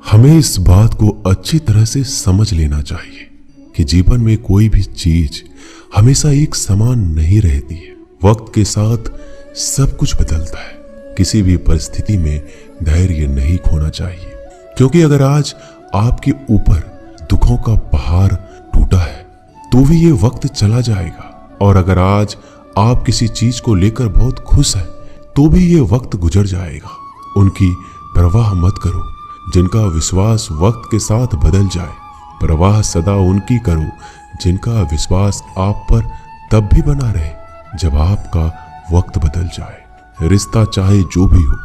हमें इस बात को अच्छी तरह से समझ लेना चाहिए कि जीवन में कोई भी चीज हमेशा एक समान नहीं रहती है। वक्त के साथ सब कुछ बदलता है। किसी भी परिस्थिति में धैर्य नहीं खोना चाहिए, क्योंकि अगर आज आपके ऊपर दुखों का पहाड़ टूटा है तो भी ये वक्त चला जाएगा, और अगर आज आप किसी चीज को लेकर बहुत खुश हैं तो भी ये वक्त गुजर जाएगा। उनकी परवाह मत करो जिनका विश्वास वक्त के साथ बदल जाए। परवाह सदा उनकी करो जिनका विश्वास आप पर तब भी बना रहे जब आपका वक्त बदल जाए। रिश्ता चाहे जो भी हो,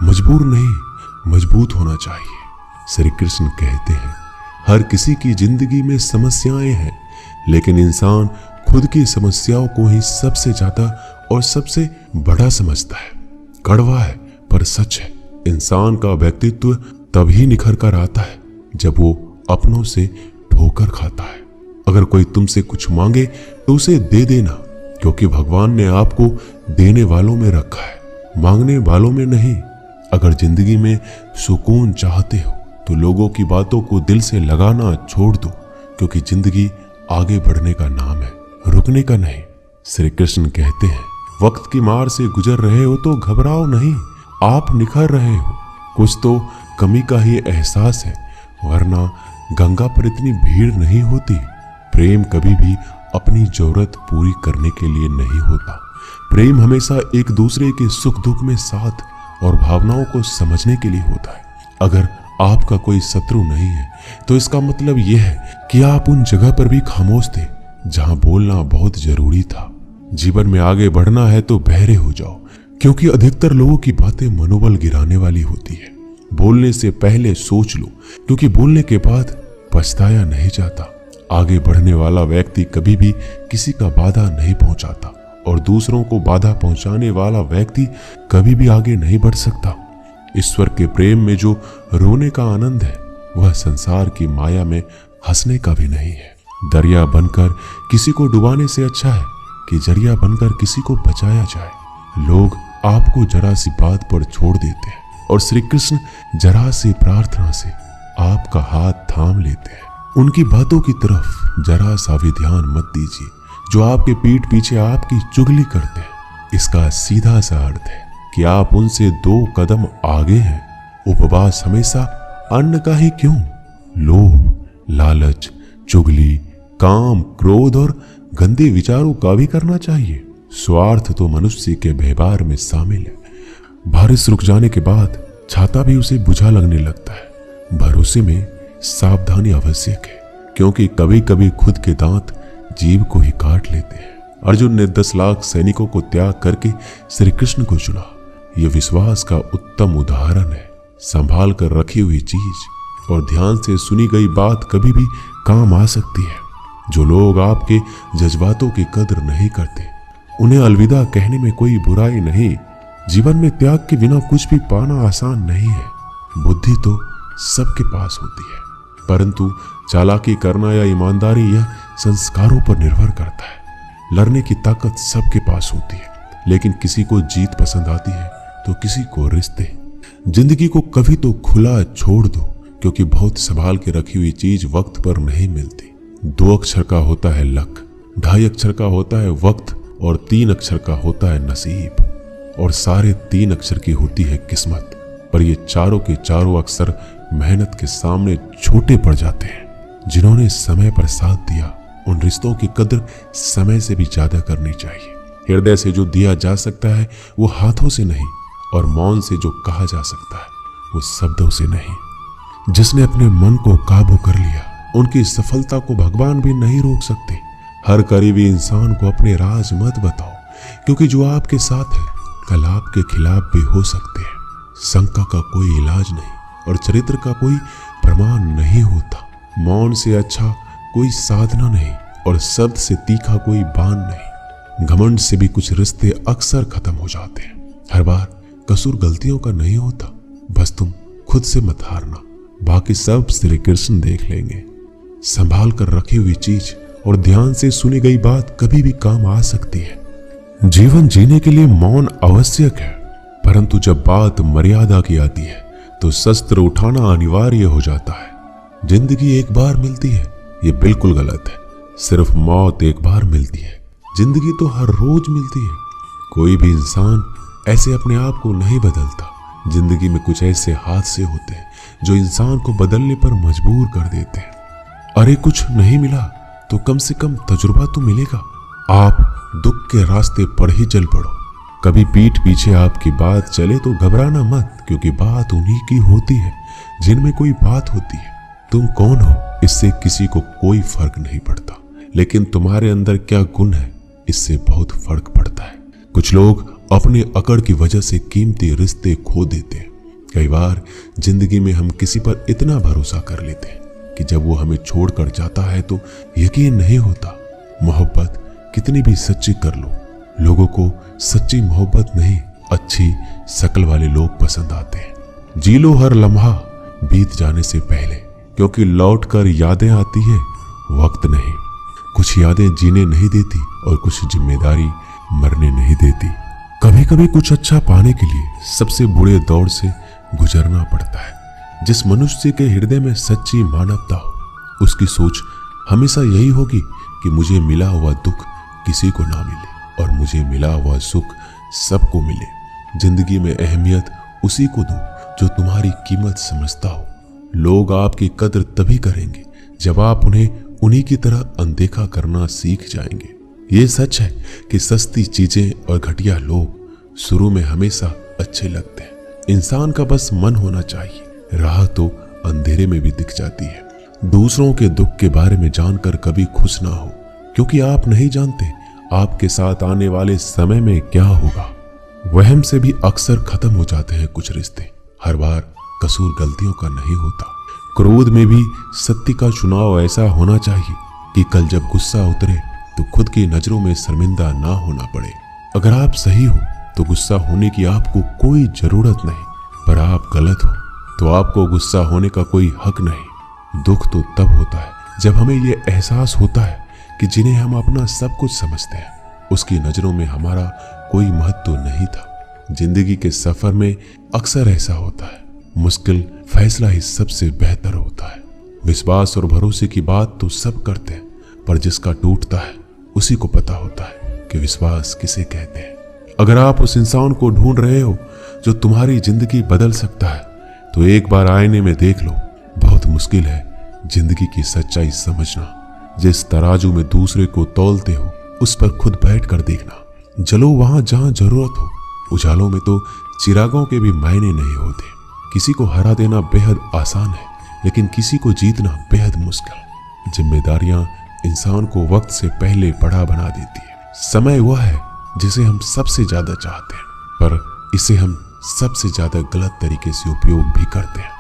मजबूर नहीं मजबूत होना चाहिए। श्री कृष्ण कहते हैं, हर किसी की जिंदगी में समस्याएं हैं, लेकिन इंसान खुद की समस्याओं को ही सबसे ज्यादा और सबसे बड़ा समझता है। कड़वा है पर सच है। इंसान का व्यक्तित्व तभी निखर कर आता है जब वो अपनों से ठोकर खाता है। अगर कोई तुमसे कुछ मांगे तो उसे दे देना, क्योंकि भगवान ने आपको देने वालों में रखा है, मांगने वालों में नहीं। अगर जिंदगी में सुकून चाहते हो तो लोगों की बातों को दिल से लगाना छोड़ दो, क्योंकि जिंदगी आगे बढ़ने का नाम है, रुकने का नहीं। श्री कृष्ण कहते हैं, वक्त की मार से गुजर रहे हो तो घबराओ नहीं, आप निखर रहे हो। कुछ तो कमी का ही एहसास है, वरना गंगा पर इतनी भीड़ नहीं होती। प्रेम कभी भी अपनी जरूरत पूरी करने के लिए नहीं होता। प्रेम हमेशा एक दूसरे के सुख दुख में साथ और भावनाओं को समझने के लिए होता है। अगर आपका कोई शत्रु नहीं है तो इसका मतलब यह है कि आप उन जगह पर भी खामोश थे जहां बोलना बहुत जरूरी था। जीवन में आगे बढ़ना है तो बहरे हो जाओ, क्योंकि अधिकतर लोगों की बातें मनोबल गिराने वाली होती है। बोलने से पहले सोच लो, क्योंकि बोलने के बाद पछताया नहीं जाता। आगे बढ़ने वाला व्यक्ति कभी भी किसी का बाधा नहीं पहुंचाता, और दूसरों को बाधा पहुंचाने वाला व्यक्ति कभी भी आगे नहीं बढ़ सकता। ईश्वर के प्रेम में जो रोने का आनंद है वह संसार की माया में हंसने का भी नहीं है। दरिया बनकर किसी को डुबाने से अच्छा है कि जरिया बनकर किसी को बचाया जाए। लोग आपको जरा सी बात पर छोड़ देते हैं, और श्री कृष्ण जरा सी प्रार्थना से आपका हाथ थाम लेते हैं। उनकी बातों की तरफ जरा सा भी ध्यान मत दीजिए जो आपके पीठ पीछे आपकी चुगली करते हैं। इसका सीधा सा अर्थ है कि आप उनसे 2 कदम आगे हैं। उपवास हमेशा अन्न का ही क्यों, लोभ, लालच, चुगली, काम, क्रोध और गंदे विचारों का भी करना चाहिए। स्वार्थ तो मनुष्य के व्यवहार में शामिल है। बारिश रुक जाने के बाद छाता भी उसे बुझा लगने लगता है। भरोसे में सावधानी आवश्यक है, क्योंकि कभी कभी खुद के दांत जीभ को ही काट लेते हैं। अर्जुन ने 10 लाख सैनिकों को त्याग करके श्री कृष्ण को चुना। यह विश्वास का उत्तम उदाहरण है। संभाल कर रखी हुई चीज और ध्यान से सुनी गई बात कभी भी काम आ सकती है। जो लोग आपके जज्बातों की कदर नहीं करते, उन्हें अलविदा कहने में कोई बुराई नहीं। जीवन में त्याग के बिना कुछ भी पाना आसान नहीं है। बुद्धि तो सबके पास होती है, परंतु चालाकी करना या ईमानदारी यह संस्कारों पर निर्भर करता है। लड़ने की ताकत सबके पास होती है, लेकिन किसी को जीत पसंद आती है तो किसी को रिश्ते। जिंदगी को कभी तो खुला छोड़ दो, क्योंकि बहुत संभाल के रखी हुई चीज वक्त पर नहीं मिलती। 2 अक्षर का होता है लक, 2.5 अक्षर का होता है वक्त, और 3 अक्षर का होता है नसीब, और सारे 3 अक्षर की होती है किस्मत। पर ये चारों के चारों अक्षर मेहनत के सामने छोटे पड़ जाते हैं। जिन्होंने समय पर साथ दिया, उन रिश्तों की कदर समय से भी ज्यादा करनी चाहिए। हृदय से जो दिया जा सकता है वो हाथों से नहीं, और मौन से जो कहा जा सकता है वो शब्दों से नहीं। जिसने अपने मन को काबू कर लिया, उनकी सफलता को भगवान भी नहीं रोक सकते। हर करीबी इंसान को अपने राज मत बताओ, क्योंकि जो आपके साथ है कल आपके खिलाफ भी हो सकते हैं। शंका का कोई इलाज नहीं, और चरित्र का कोई प्रमाण नहीं होता। मौन से अच्छा कोई साधना नहीं, और शब्द से तीखा कोई बाण नहीं। घमंड से भी कुछ रिश्ते अक्सर खत्म हो जाते हैं। हर बार कसूर गलतियों का नहीं होता, बस तुम खुद से मत हारना, बाकी सब श्री कृष्ण देख लेंगे। संभाल कर रखी हुई चीज और ध्यान से सुनी गई बात कभी भी काम आ सकती है। जीवन जीने के लिए मौन आवश्यक है, परंतु जब बात मर्यादा की आती है तो शस्त्र उठाना अनिवार्य हो जाता है। जिंदगी एक बार मिलती है, ये बिल्कुल गलत है। सिर्फ मौत एक बार मिलती है, जिंदगी तो हर रोज मिलती है। कोई भी इंसान ऐसे अपने आप को नहीं बदलता। जिंदगी में कुछ ऐसे हादसे होते हैं जो इंसान को बदलने पर मजबूर कर देते हैं। अरे कुछ नहीं मिला तो कम से कम तजुर्बा तो मिलेगा। आप दुख के रास्ते पर ही चल पड़ो। कभी पीठ पीछे आपकी बात चले तो घबराना मत, क्योंकि बात उन्हीं की होती है जिनमें कोई बात होती है। तुम कौन हो इससे किसी को कोई फर्क नहीं पड़ता, लेकिन तुम्हारे अंदर क्या गुण है इससे बहुत फर्क पड़ता है। कुछ लोग अपने अकड़ की वजह से कीमती रिश्ते खो देते हैं। कई बार जिंदगी में हम किसी पर इतना भरोसा कर लेते हैं कि जब वो हमें छोड़कर जाता है तो यकीन नहीं होता। मोहब्बत कितनी भी सच्ची कर लो, लोगों को सच्ची मोहब्बत नहीं, अच्छी शक्ल वाले लोग पसंद आते हैं। जी लो हर लम्हा बीत जाने से पहले, क्योंकि लौट कर यादें आती हैं, वक्त नहीं। कुछ यादें जीने नहीं देती और कुछ जिम्मेदारी मरने नहीं देती। कभी कभी कुछ अच्छा पाने के लिए सबसे बुरे दौर से गुजरना पड़ता है। जिस मनुष्य के हृदय में सच्ची मानवता हो, उसकी सोच हमेशा यही होगी कि मुझे मिला हुआ दुख किसी को ना मिले और मुझे मिला हुआ सुख सबको मिले। जिंदगी में अहमियत उसी को दो जो तुम्हारी कीमत समझता हो। लोग आपकी कद्र तभी करेंगे जब आप उन्हें उन्हीं की तरह अनदेखा करना सीख जाएंगे। ये सच है कि सस्ती चीजें और घटिया लोग शुरू में हमेशा अच्छे लगते हैं। इंसान का बस मन होना चाहिए, राह तो अंधेरे में भी दिख जाती है। दूसरों के दुख के बारे में जानकर कभी खुश ना हो, क्योंकि आप नहीं जानते आपके साथ आने वाले समय में क्या होगा। वहम से भी अक्सर खत्म हो जाते हैं कुछ रिश्ते। हर बार कसूर गलतियों का नहीं होता। क्रोध में भी सत्य का चुनाव ऐसा होना चाहिए कि कल जब गुस्सा उतरे तो खुद की नजरों में शर्मिंदा ना होना पड़े। अगर आप सही हो तो गुस्सा होने की आपको कोई जरूरत नहीं, पर आप गलत हो तो आपको गुस्सा होने का कोई हक नहीं। दुख तो तब होता है जब हमें यह एहसास होता है कि जिन्हें हम अपना सब कुछ समझते हैं उसकी नजरों में हमारा कोई महत्व नहीं था। जिंदगी के सफर में अक्सर ऐसा होता है, मुश्किल फैसला ही सबसे बेहतर होता है। विश्वास और भरोसे की बात तो सब करते हैं, पर जिसका टूटता है उसी को पता होता है कि विश्वास किसे कहते हैं। अगर आप उस इंसान को ढूंढ रहे हो जो तुम्हारी जिंदगी बदल सकता है, तो एक बार आईने में देख लो। बहुत मुश्किल है जिंदगी की सच्चाई समझना। जिस तराजू में दूसरे को तौलते हो उस पर खुद बैठ कर देखना। जलो वहां जहां जरूरत हो। उजालों में तो चिरागों के भी मायने नहीं होते। किसी को हरा देना बेहद आसान है, लेकिन किसी को जीतना बेहद मुश्किल। जिम्मेदारियां इंसान को वक्त से पहले बड़ा बना देती है। समय वह है जिसे हम सबसे ज्यादा चाहते हैं, पर इसे हम सबसे ज्यादा गलत तरीके से उपयोग भी करते हैं।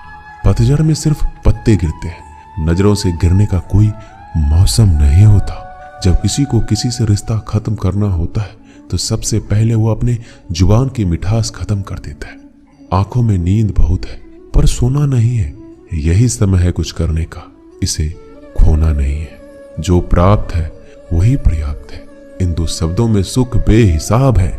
पतझड़ में सिर्फ पत्ते गिरते हैं, नजरों से गिरने का कोई मौसम नहीं होता। जब किसी को किसी से रिश्ता खत्म करना होता है तो सबसे पहले वो अपने जुबान की मिठास खत्म कर देता है। आंखों में नींद बहुत है पर सोना नहीं है। यही समय है कुछ करने का, इसे खोना नहीं है। जो प्राप्त है वही पर्याप्त है। इन दो शब्दों में सुख बेहिसाब है।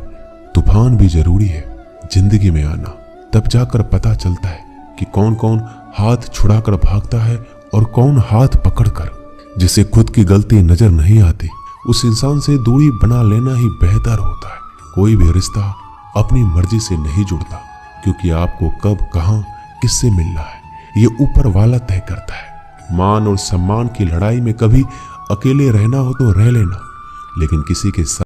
तूफान भी जरूरी है जिंदगी में आना, तब जाकर पता चलता है कि कौन कौन हाथ छुड़ाकर भागता है और कौन हाथ पकड़कर। जिसे खुद की गलती नजर नहीं आती उस इंसान से दूरी बना लेना ही बेहतर होता है। कोई भी रिश्ता अपनी मर्जी से नहीं जुड़ता, क्योंकि आपको कब कहां किससे मिलना है ये ऊपर वाला तय करता है। मान और सम्मान की लड़ाई में कभी अकेले रहना हो तो रह लेना, लेकिन किसी के साथ